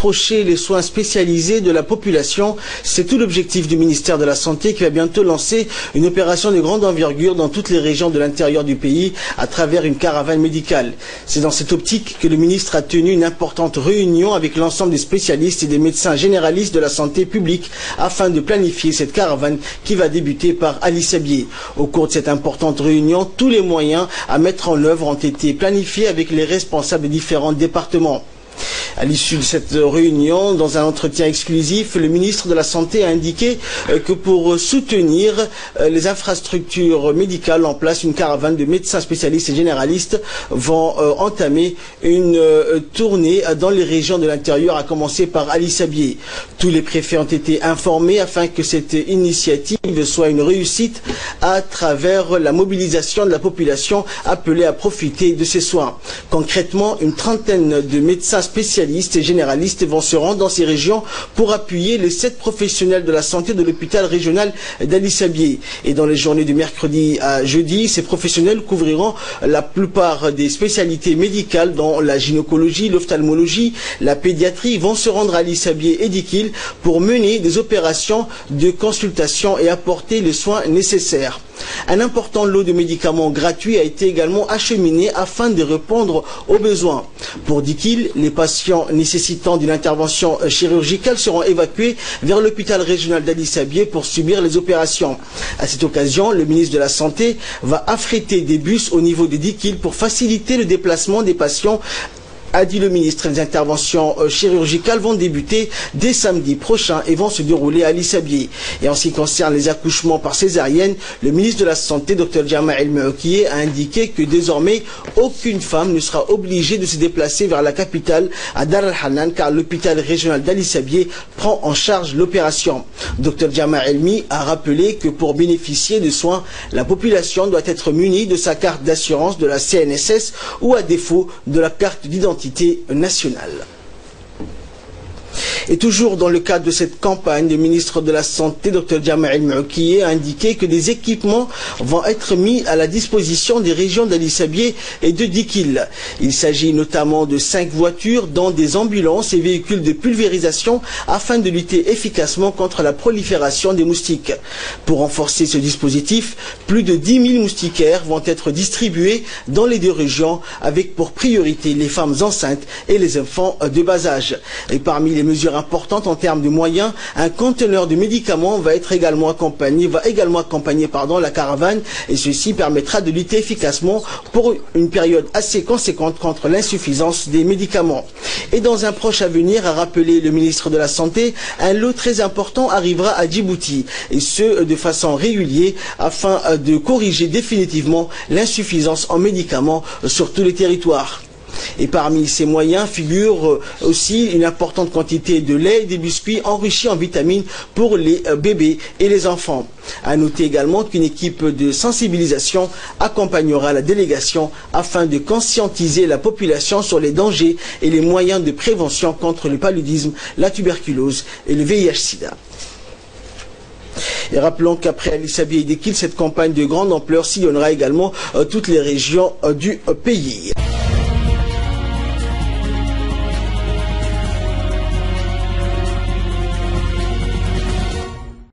rapprocher les soins spécialisés de la population. C'est tout l'objectif du ministère de la Santé qui va bientôt lancer une opération de grande envergure dans toutes les régions de l'intérieur du pays à travers une caravane médicale. C'est dans cette optique que le ministre a tenu une importante réunion avec l'ensemble des spécialistes et des médecins généralistes de la santé publique afin de planifier cette caravane qui va débuter par Ali Sabié. Au cours de cette importante réunion, tous les moyens à mettre en œuvre ont été planifiés avec les responsables des différents départements. À l'issue de cette réunion, dans un entretien exclusif, le ministre de la Santé a indiqué que pour soutenir les infrastructures médicales en place, une caravane de médecins spécialistes et généralistes vont entamer une tournée dans les régions de l'intérieur, à commencer par Ali Sabié. Tous les préfets ont été informés afin que cette initiative soit une réussite à travers la mobilisation de la population appelée à profiter de ces soins. Concrètement, une trentaine de médecins spécialistes et généralistes vont se rendre dans ces régions pour appuyer les 7 professionnels de la santé de l'hôpital régional d'Ali Sabié. Et dans les journées de mercredi à jeudi, ces professionnels couvriront la plupart des spécialités médicales dont la gynécologie, l'ophtalmologie, la pédiatrie. Ils vont se rendre à Ali Sabié et Dikil pour mener des opérations de consultation et apporter les soins nécessaires. Un important lot de médicaments gratuits a été également acheminé afin de répondre aux besoins. Pour Dikil, les patients nécessitant d'une intervention chirurgicale seront évacués vers l'hôpital régional d'Ali Sabié pour subir les opérations. À cette occasion, le ministre de la Santé va affréter des bus au niveau de Dikil pour faciliter le déplacement des patients. A dit le ministre. Les interventions chirurgicales vont débuter dès samedi prochain et vont se dérouler à Ali Sabié. Et en ce qui concerne les accouchements par césarienne, le ministre de la Santé, Dr Jama El-Meoukié, a indiqué que désormais, aucune femme ne sera obligée de se déplacer vers la capitale à Dar al-Hanan, car l'hôpital régional d'Ali Sabié prend en charge l'opération. Dr Jama El-Mi a rappelé que pour bénéficier de soins, la population doit être munie de sa carte d'assurance de la CNSS ou à défaut de la carte d'identité nationale. Et toujours dans le cadre de cette campagne, le ministre de la Santé, Dr Jama El-Meoukié, a indiqué que des équipements vont être mis à la disposition des régions d'Ali Sabié et de Dikil. Il s'agit notamment de 5 voitures, dont des ambulances et véhicules de pulvérisation, afin de lutter efficacement contre la prolifération des moustiques. Pour renforcer ce dispositif, plus de 10 000 moustiquaires vont être distribués dans les 2 régions, avec pour priorité les femmes enceintes et les enfants de bas âge. Et parmi les mesures importantes en termes de moyens, un conteneur de médicaments va également accompagner la caravane, et ceci permettra de lutter efficacement pour une période assez conséquente contre l'insuffisance des médicaments. Et dans un proche avenir, a rappelé le ministre de la Santé, un lot très important arrivera à Djibouti, et ce de façon régulière afin de corriger définitivement l'insuffisance en médicaments sur tous les territoires. Et parmi ces moyens figure aussi une importante quantité de lait et des biscuits enrichis en vitamines pour les bébés et les enfants. À noter également qu'une équipe de sensibilisation accompagnera la délégation afin de conscientiser la population sur les dangers et les moyens de prévention contre le paludisme, la tuberculose et le VIH-Sida. Et rappelons qu'après Ali Sabié et Dikil, cette campagne de grande ampleur sillonnera également toutes les régions du pays.